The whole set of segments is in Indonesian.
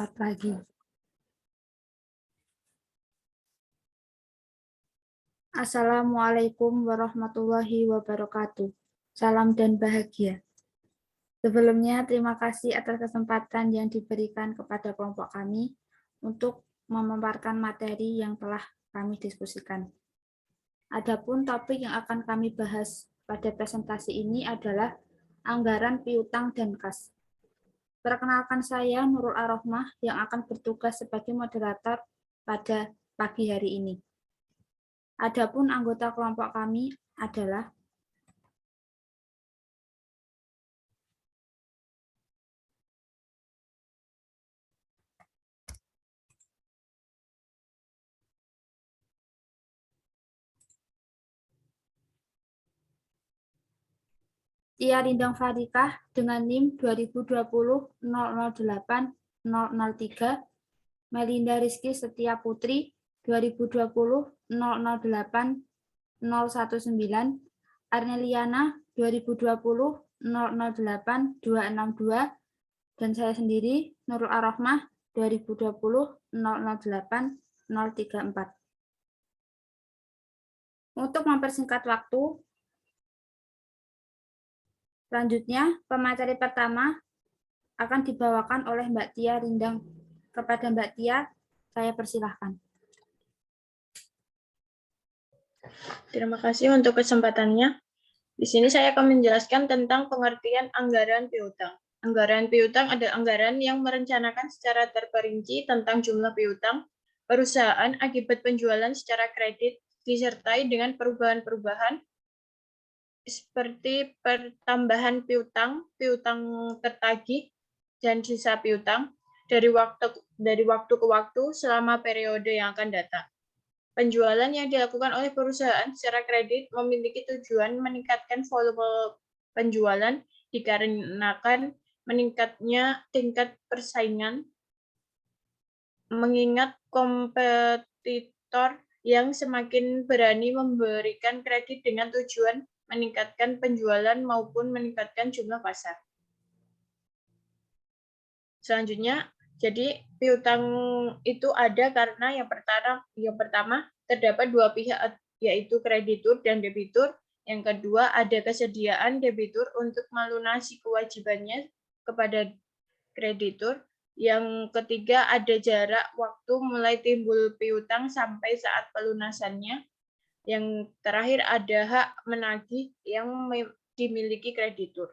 Selamat pagi. Assalamualaikum warahmatullahi wabarakatuh. Salam dan bahagia. Sebelumnya, terima kasih atas kesempatan yang diberikan kepada kelompok kami untuk memaparkan materi yang telah kami diskusikan. Adapun topik yang akan kami bahas pada presentasi ini adalah anggaran piutang dan kas. Perkenalkan, saya Nurul Ar-Rahmah yang akan bertugas sebagai moderator pada pagi hari ini. Adapun anggota kelompok kami adalah Tia Rindang Farikah dengan NIM 2020-008003, Melinda Rizky Setia Putri 2020-008019, Arneliana 2020-008262, dan saya sendiri Nurul Ar-Rahmah 2020-008034. Untuk mempersingkat waktu, selanjutnya, pemateri pertama akan dibawakan oleh Mbak Tia Rindang. Kepada Mbak Tia, saya persilahkan. Terima kasih untuk kesempatannya. Di sini saya akan menjelaskan tentang pengertian anggaran piutang. Anggaran piutang adalah anggaran yang merencanakan secara terperinci tentang jumlah piutang perusahaan akibat penjualan secara kredit, disertai dengan perubahan-perubahan seperti pertambahan piutang, piutang tertagih, dan sisa piutang dari waktu ke waktu selama periode yang akan datang. Penjualan yang dilakukan oleh perusahaan secara kredit memiliki tujuan meningkatkan volume penjualan dikarenakan meningkatnya tingkat persaingan, mengingat kompetitor yang semakin berani memberikan kredit dengan tujuan meningkatkan penjualan maupun meningkatkan jumlah pasar. Selanjutnya, jadi piutang itu ada karena yang pertama terdapat dua pihak, yaitu kreditur dan debitur. Yang kedua, ada kesediaan debitur untuk melunasi kewajibannya kepada kreditur. Yang ketiga, ada jarak waktu mulai timbul piutang sampai saat pelunasannya. Yang terakhir, ada hak menagih yang dimiliki kreditur.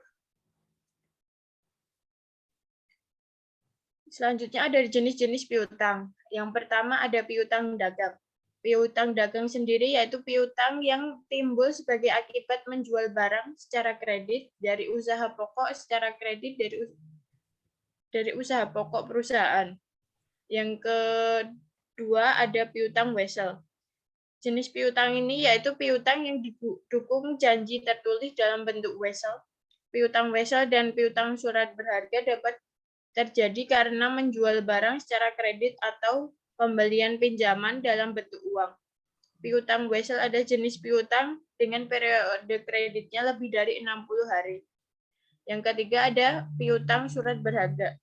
Selanjutnya ada jenis-jenis piutang. Yang pertama ada piutang dagang. Piutang dagang sendiri yaitu piutang yang timbul sebagai akibat menjual barang secara kredit dari usaha pokok secara kredit dari usaha pokok perusahaan. Yang kedua ada piutang wesel. Jenis piutang ini yaitu piutang yang didukung janji tertulis dalam bentuk wesel. Piutang wesel dan piutang surat berharga dapat terjadi karena menjual barang secara kredit atau pembelian pinjaman dalam bentuk uang. Piutang wesel ada jenis piutang dengan periode kreditnya lebih dari 60 hari. Yang ketiga ada piutang surat berharga.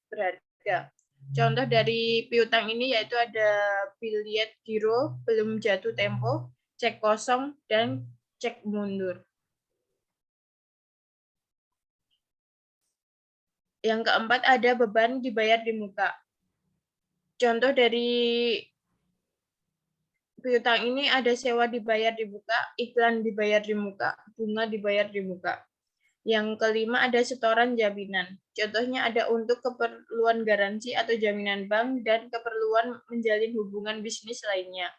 Contoh dari piutang ini yaitu ada biliet giro, belum jatuh tempo, cek kosong, dan cek mundur. Yang keempat ada beban dibayar di muka. Contoh dari piutang ini ada sewa dibayar di muka, iklan dibayar di muka, bunga dibayar di muka. Yang kelima ada setoran jaminan. Contohnya ada untuk keperluan garansi atau jaminan bank dan keperluan menjalin hubungan bisnis lainnya.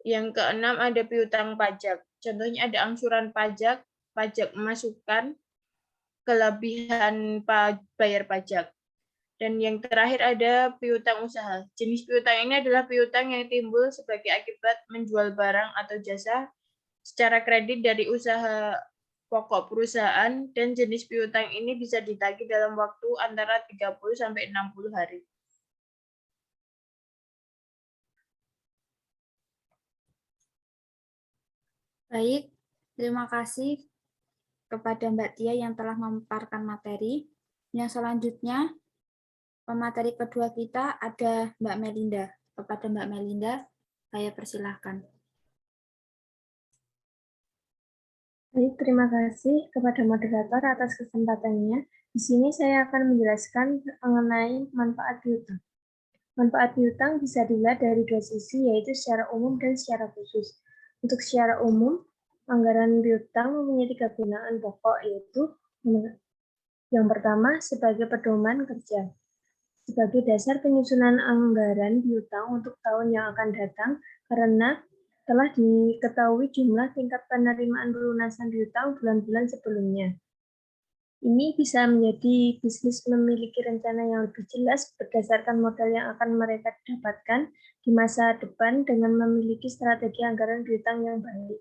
Yang keenam ada piutang pajak. Contohnya ada angsuran pajak, pajak masukan, kelebihan bayar pajak. Dan yang terakhir ada piutang usaha. Jenis piutang ini adalah piutang yang timbul sebagai akibat menjual barang atau jasa secara kredit dari usaha pokok perusahaan, dan jenis piutang ini bisa ditagih dalam waktu antara 30 sampai 60 hari. Baik, terima kasih kepada Mbak Tia yang telah memaparkan materi. Yang selanjutnya, pemateri kedua kita ada Mbak Melinda. Kepada Mbak Melinda, saya persilahkan. Baik, terima kasih kepada moderator atas kesempatannya. Di sini saya akan menjelaskan mengenai manfaat piutang. Manfaat piutang bisa dilihat dari dua sisi, yaitu secara umum dan secara khusus. Untuk secara umum, anggaran piutang mempunyai 3 gunaan pokok, yaitu yang pertama sebagai pedoman kerja. Sebagai dasar penyusunan anggaran piutang untuk tahun yang akan datang, karena telah diketahui jumlah tingkat penerimaan pelunasan piutang bulan-bulan sebelumnya. Ini bisa menjadi bisnis memiliki rencana yang lebih jelas berdasarkan modal yang akan mereka dapatkan di masa depan dengan memiliki strategi anggaran piutang yang baik.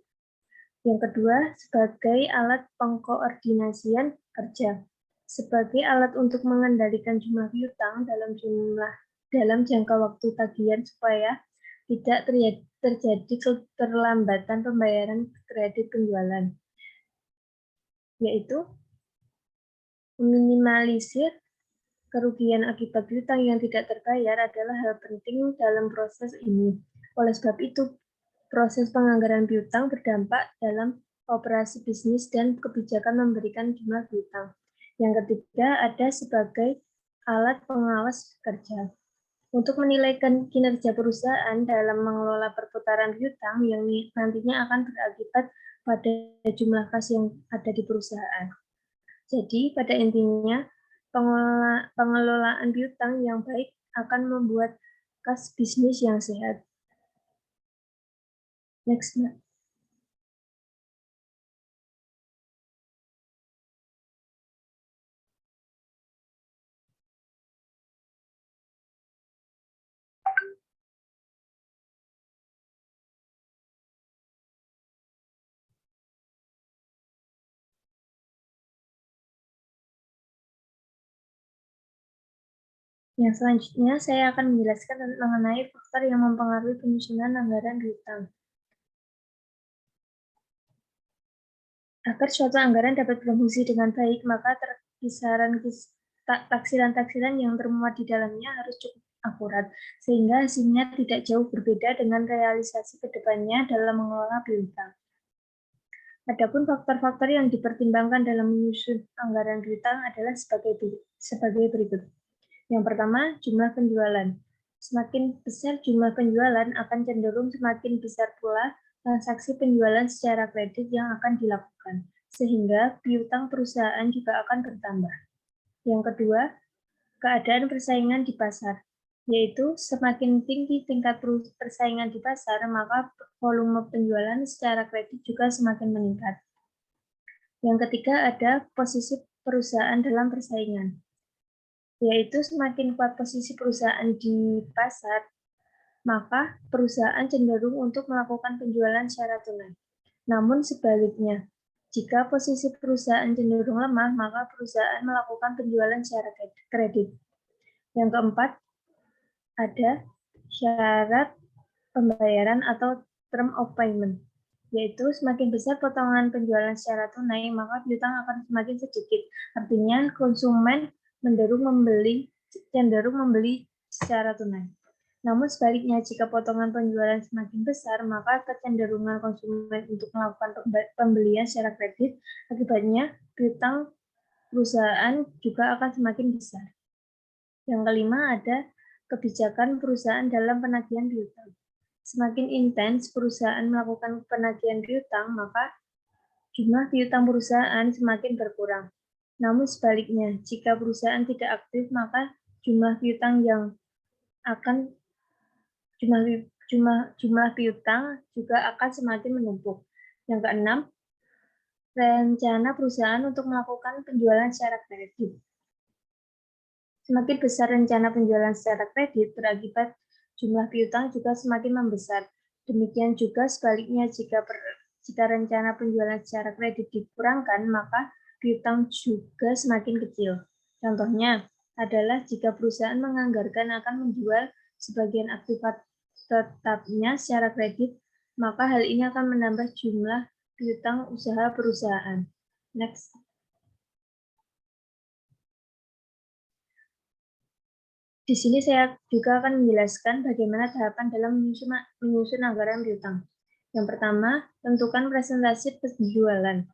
Yang kedua, sebagai alat pengkoordinasian kerja. Sebagai alat untuk mengendalikan jumlah piutang dalam jangka waktu tagihan supaya tidak terjadi keterlambatan pembayaran kredit penjualan, yaitu meminimalisir kerugian akibat piutang yang tidak terbayar adalah hal penting dalam proses ini. Oleh sebab itu, proses penganggaran piutang berdampak dalam operasi bisnis dan kebijakan memberikan jumlah piutang. Yang ketiga, ada sebagai alat pengawas kerja. Untuk menilai kinerja perusahaan dalam mengelola perputaran piutang yang nantinya akan berakibat pada jumlah kas yang ada di perusahaan. Jadi, pada intinya, pengelolaan piutang yang baik akan membuat kas bisnis yang sehat. Next, Mbak. Yang selanjutnya, saya akan menjelaskan mengenai faktor yang mempengaruhi penyusunan anggaran piutang. Agar suatu anggaran dapat berfungsi dengan baik, maka taksiran-taksiran yang termuat di dalamnya harus cukup akurat, sehingga hasilnya tidak jauh berbeda dengan realisasi ke depannya dalam mengelola piutang. Adapun faktor-faktor yang dipertimbangkan dalam menyusun anggaran piutang adalah sebagai berikut. Yang pertama, jumlah penjualan. Semakin besar jumlah penjualan, akan cenderung semakin besar pula transaksi penjualan secara kredit yang akan dilakukan, sehingga piutang perusahaan juga akan bertambah. Yang kedua, keadaan persaingan di pasar, yaitu semakin tinggi tingkat persaingan di pasar, maka volume penjualan secara kredit juga semakin meningkat. Yang ketiga, ada posisi perusahaan dalam persaingan, yaitu semakin kuat posisi perusahaan di pasar, maka perusahaan cenderung untuk melakukan penjualan secara tunai. Namun sebaliknya, jika posisi perusahaan cenderung lemah, maka perusahaan melakukan penjualan secara kredit. Yang keempat, ada syarat pembayaran atau term of payment, yaitu semakin besar potongan penjualan secara tunai, maka piutang akan semakin sedikit. Artinya konsumen cenderung membeli secara tunai. Namun sebaliknya, jika potongan penjualan semakin besar, maka kecenderungan konsumen untuk melakukan pembelian secara kredit, akibatnya piutang perusahaan juga akan semakin besar. Yang kelima, ada kebijakan perusahaan dalam penagihan piutang. Semakin intens perusahaan melakukan penagihan piutang, maka jumlah piutang perusahaan semakin berkurang. Namun sebaliknya, jika perusahaan tidak aktif, maka jumlah piutang juga akan semakin menumpuk. Yang keenam, rencana perusahaan untuk melakukan penjualan secara kredit. Semakin besar rencana penjualan secara kredit, berakibat jumlah piutang juga semakin membesar. Demikian juga sebaliknya, jika rencana penjualan secara kredit dikurangkan, maka piutang juga semakin kecil. Contohnya adalah jika perusahaan menganggarkan akan menjual sebagian aktivitas tetapnya secara kredit, maka hal ini akan menambah jumlah piutang usaha perusahaan. Next. Di sini saya juga akan menjelaskan bagaimana tahapan dalam menyusun anggaran piutang. Yang pertama, tentukan presentasi penjualan.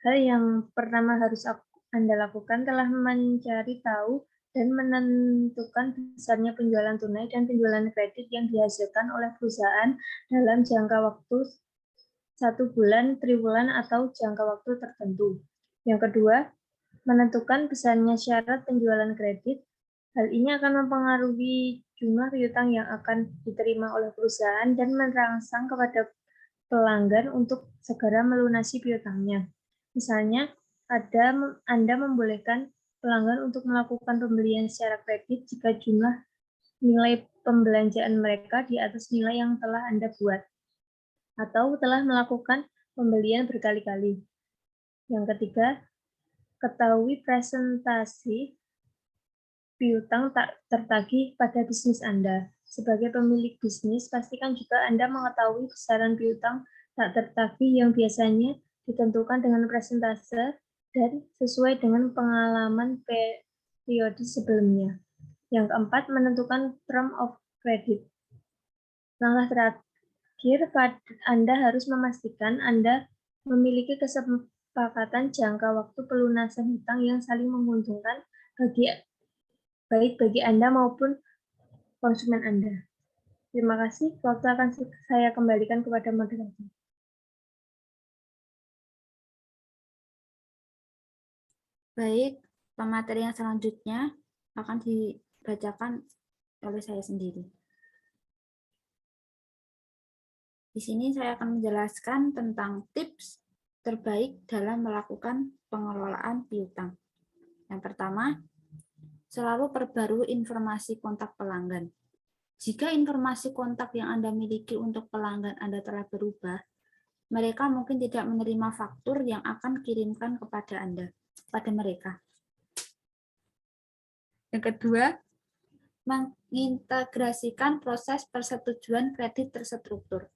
Hal yang pertama harus Anda lakukan telah mencari tahu dan menentukan besarnya penjualan tunai dan penjualan kredit yang dihasilkan oleh perusahaan dalam jangka waktu 1 bulan, triwulan, atau jangka waktu tertentu. Yang kedua, menentukan besarnya syarat penjualan kredit. Hal ini akan mempengaruhi jumlah piutang yang akan diterima oleh perusahaan dan merangsang kepada pelanggan untuk segera melunasi piutangnya. Misalnya, Anda membolehkan pelanggan untuk melakukan pembelian secara kredit jika jumlah nilai pembelanjaan mereka di atas nilai yang telah Anda buat, atau telah melakukan pembelian berkali-kali. Yang ketiga, ketahui presentasi piutang tak tertagih pada bisnis Anda. Sebagai pemilik bisnis, pastikan juga Anda mengetahui besaran piutang tak tertagih yang biasanya ditentukan dengan persentase dan sesuai dengan pengalaman periode sebelumnya. Yang keempat, menentukan term of credit. Langkah terakhir, Anda harus memastikan Anda memiliki kesepakatan jangka waktu pelunasan hutang yang saling menguntungkan baik bagi Anda maupun konsumen Anda. Terima kasih. Waktu akan saya kembalikan kepada moderator. Baik, pemateri yang selanjutnya akan dibacakan oleh saya sendiri. Di sini saya akan menjelaskan tentang tips terbaik dalam melakukan pengelolaan piutang. Yang pertama, selalu perbarui informasi kontak pelanggan. Jika informasi kontak yang Anda miliki untuk pelanggan Anda telah berubah, mereka mungkin tidak menerima faktur yang akan kirimkan pada mereka. Yang kedua, mengintegrasikan proses persetujuan kredit terstruktur.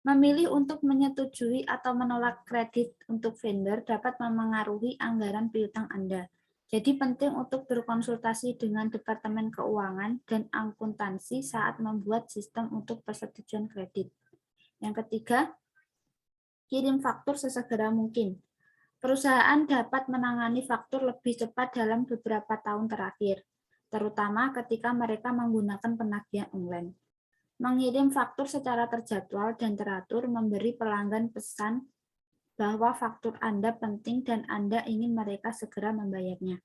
Memilih untuk menyetujui atau menolak kredit untuk vendor dapat memengaruhi anggaran piutang Anda. Jadi penting untuk berkonsultasi dengan Departemen Keuangan dan Akuntansi saat membuat sistem untuk persetujuan kredit. Yang ketiga, kirim faktur sesegera mungkin. Perusahaan dapat menangani faktur lebih cepat dalam beberapa tahun terakhir, terutama ketika mereka menggunakan penagihan online. Mengirim faktur secara terjadwal dan teratur memberi pelanggan pesan bahwa faktur Anda penting dan Anda ingin mereka segera membayarnya.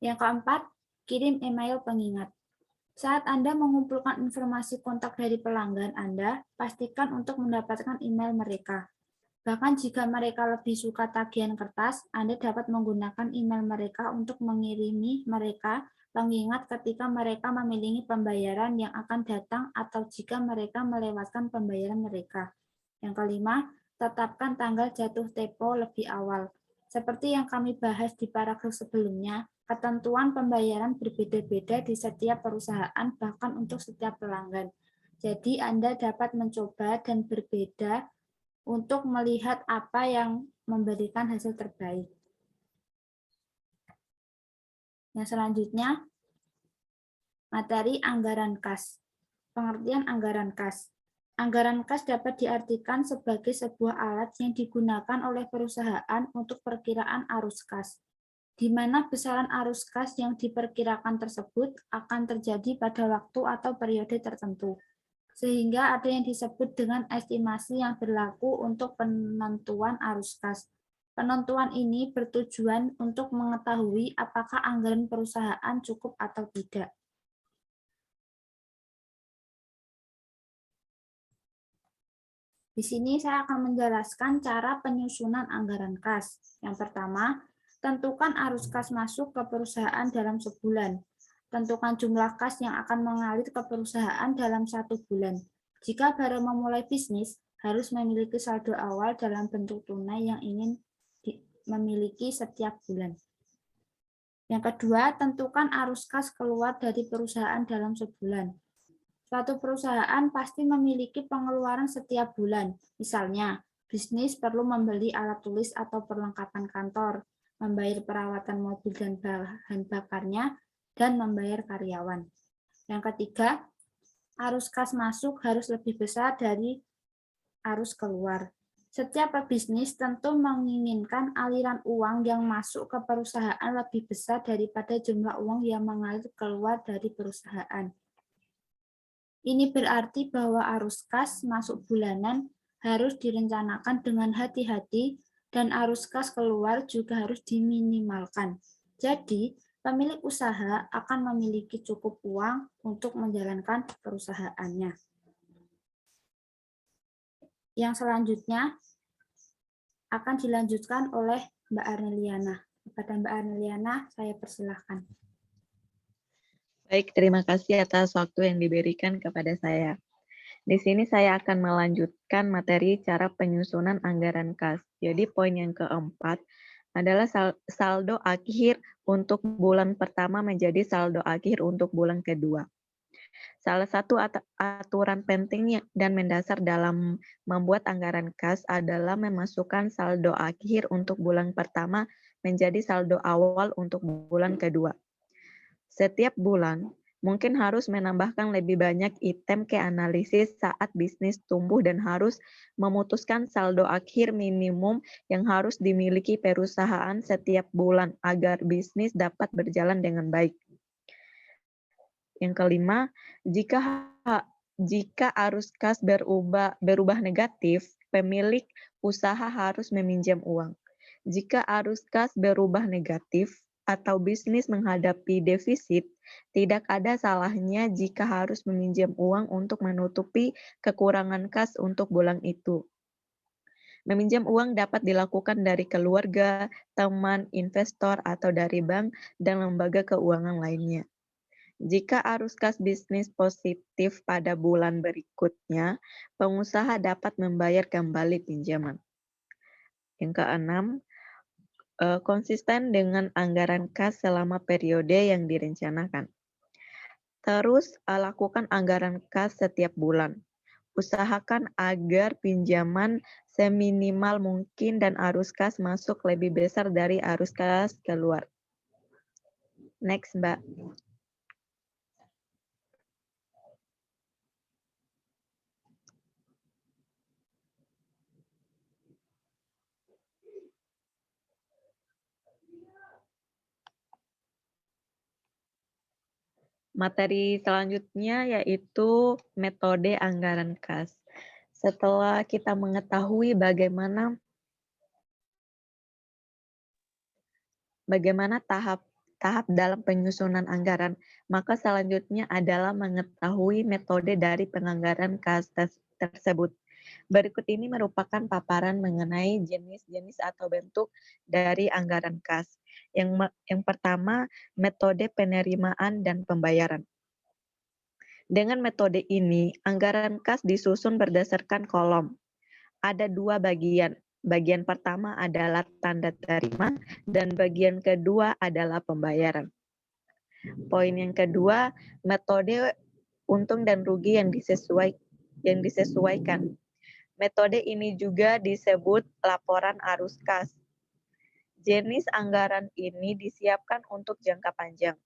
Yang keempat, kirim email pengingat. Saat Anda mengumpulkan informasi kontak dari pelanggan Anda, pastikan untuk mendapatkan email mereka. Bahkan jika mereka lebih suka tagihan kertas, Anda dapat menggunakan email mereka untuk mengirimi mereka pengingat ketika mereka memiliki pembayaran yang akan datang atau jika mereka melewatkan pembayaran mereka. Yang kelima, tetapkan tanggal jatuh tempo lebih awal. Seperti yang kami bahas di paragraf sebelumnya, ketentuan pembayaran berbeda-beda di setiap perusahaan, bahkan untuk setiap pelanggan. Jadi Anda dapat mencoba dan berbeda untuk melihat apa yang memberikan hasil terbaik. Yang selanjutnya, materi anggaran kas. Pengertian anggaran kas. Anggaran kas dapat diartikan sebagai sebuah alat yang digunakan oleh perusahaan untuk perkiraan arus kas, di mana besaran arus kas yang diperkirakan tersebut akan terjadi pada waktu atau periode tertentu. Sehingga ada yang disebut dengan estimasi yang berlaku untuk penentuan arus kas. Penentuan ini bertujuan untuk mengetahui apakah anggaran perusahaan cukup atau tidak. Di sini saya akan menjelaskan cara penyusunan anggaran kas. Yang pertama, tentukan arus kas masuk ke perusahaan dalam sebulan. Tentukan jumlah kas yang akan mengalir ke perusahaan dalam 1 bulan. Jika baru memulai bisnis, harus memiliki saldo awal dalam bentuk tunai yang ingin memiliki setiap bulan. Yang kedua, tentukan arus kas keluar dari perusahaan dalam sebulan. Suatu perusahaan pasti memiliki pengeluaran setiap bulan. Misalnya, bisnis perlu membeli alat tulis atau perlengkapan kantor, membayar perawatan mobil dan bahan bakarnya, dan membayar karyawan. Yang ketiga, arus kas masuk harus lebih besar dari arus keluar. Setiap pebisnis tentu menginginkan aliran uang yang masuk ke perusahaan lebih besar daripada jumlah uang yang mengalir keluar dari perusahaan. Ini berarti bahwa arus kas masuk bulanan harus direncanakan dengan hati-hati dan arus kas keluar juga harus diminimalkan. Jadi, pemilik usaha akan memiliki cukup uang untuk menjalankan perusahaannya. Yang selanjutnya akan dilanjutkan oleh Mbak Arneliana. Kepada Mbak Arneliana, saya persilahkan. Baik, terima kasih atas waktu yang diberikan kepada saya. Di sini saya akan melanjutkan materi cara penyusunan anggaran kas. Jadi poin yang keempat adalah saldo akhir untuk bulan pertama menjadi saldo akhir untuk bulan kedua. Salah satu aturan penting dan mendasar dalam membuat anggaran kas adalah memasukkan saldo akhir untuk bulan pertama menjadi saldo awal untuk bulan kedua. Setiap bulan, mungkin harus menambahkan lebih banyak item ke analisis saat bisnis tumbuh dan harus memutuskan saldo akhir minimum yang harus dimiliki perusahaan setiap bulan agar bisnis dapat berjalan dengan baik. Yang kelima, jika arus kas berubah negatif, pemilik usaha harus meminjam uang. Jika arus kas berubah negatif atau bisnis menghadapi defisit, tidak ada salahnya jika harus meminjam uang untuk menutupi kekurangan kas untuk bulan itu. Meminjam uang dapat dilakukan dari keluarga, teman, investor, atau dari bank dan lembaga keuangan lainnya. Jika arus kas bisnis positif pada bulan berikutnya, pengusaha dapat membayar kembali pinjaman. Yang keenam, konsisten dengan anggaran kas selama periode yang direncanakan. Terus, lakukan anggaran kas setiap bulan. Usahakan agar pinjaman seminimal mungkin dan arus kas masuk lebih besar dari arus kas keluar. Next, Mbak. Materi selanjutnya yaitu metode anggaran kas. Setelah kita mengetahui bagaimana tahap dalam penyusunan anggaran, maka selanjutnya adalah mengetahui metode dari penganggaran kas tersebut. Berikut ini merupakan paparan mengenai jenis-jenis atau bentuk dari anggaran kas. Yang pertama, metode penerimaan dan pembayaran. Dengan metode ini, anggaran kas disusun berdasarkan kolom. Ada dua bagian. Bagian pertama adalah tanda terima dan bagian kedua adalah pembayaran. Poin yang kedua, metode untung dan rugi yang disesuaikan. Metode ini juga disebut laporan arus kas. Jenis anggaran ini disiapkan untuk jangka panjang.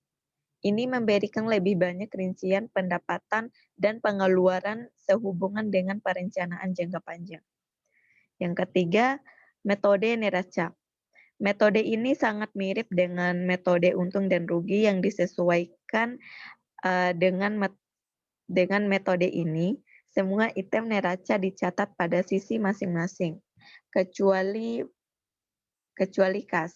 Ini memberikan lebih banyak rincian pendapatan dan pengeluaran sehubungan dengan perencanaan jangka panjang. Yang ketiga, metode neraca. Metode ini sangat mirip dengan metode untung dan rugi yang disesuaikan dengan metode ini. Semua item neraca dicatat pada sisi masing-masing, kecuali kas.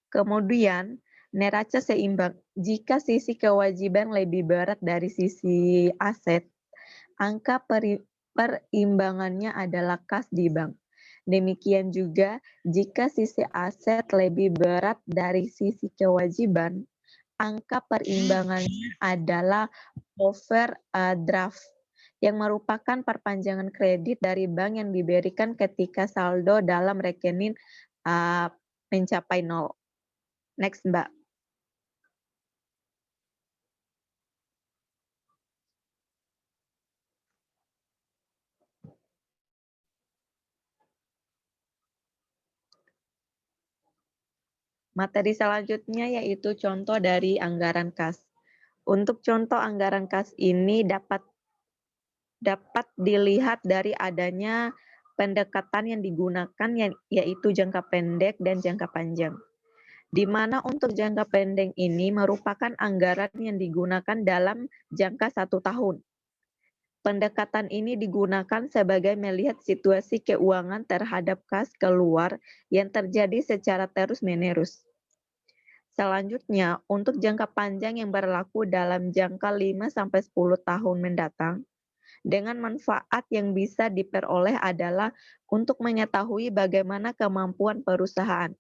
Kemudian, neraca seimbang. Jika sisi kewajiban lebih berat dari sisi aset, angka perimbangannya adalah kas di bank. Demikian juga, jika sisi aset lebih berat dari sisi kewajiban, angka perimbangannya adalah overdraft, yang merupakan perpanjangan kredit dari bank yang diberikan ketika saldo dalam rekening mencapai 0. Next, Mbak. Materi selanjutnya yaitu contoh dari anggaran kas. Untuk contoh anggaran kas ini dapat dilihat dari adanya pendekatan yang digunakan yaitu jangka pendek dan jangka panjang. Di mana untuk jangka pendek ini merupakan anggaran yang digunakan dalam jangka 1 tahun. Pendekatan ini digunakan sebagai melihat situasi keuangan terhadap kas keluar yang terjadi secara terus-menerus. Selanjutnya, untuk jangka panjang yang berlaku dalam jangka 5-10 tahun mendatang, dengan manfaat yang bisa diperoleh adalah untuk mengetahui bagaimana kemampuan perusahaan.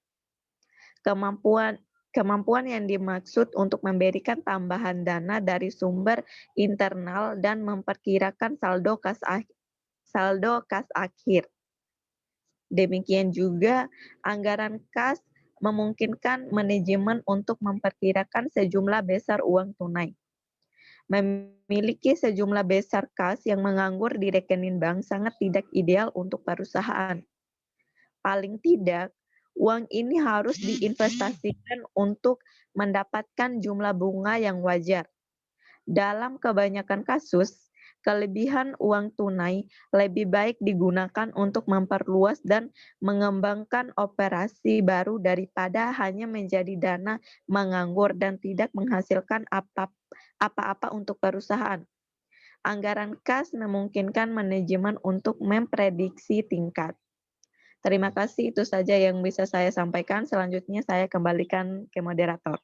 Kemampuan yang dimaksud untuk memberikan tambahan dana dari sumber internal dan memperkirakan saldo kas akhir. Demikian juga anggaran kas memungkinkan manajemen untuk memperkirakan sejumlah besar uang tunai. Memiliki sejumlah besar kas yang menganggur di rekening bank sangat tidak ideal untuk perusahaan. Paling tidak, uang ini harus diinvestasikan untuk mendapatkan jumlah bunga yang wajar. Dalam kebanyakan kasus, kelebihan uang tunai lebih baik digunakan untuk memperluas dan mengembangkan operasi baru daripada hanya menjadi dana menganggur dan tidak menghasilkan apa-apa untuk perusahaan. Anggaran kas memungkinkan manajemen untuk memprediksi tingkat. Terima kasih, itu saja yang bisa saya sampaikan. Selanjutnya saya kembalikan ke moderator.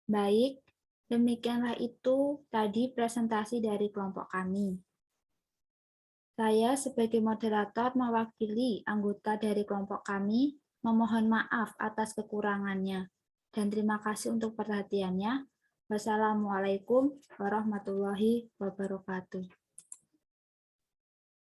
Baik, demikianlah itu tadi presentasi dari kelompok kami. Saya sebagai moderator mewakili anggota dari kelompok kami memohon maaf atas kekurangannya dan terima kasih untuk perhatiannya. Wassalamualaikum warahmatullahi wabarakatuh.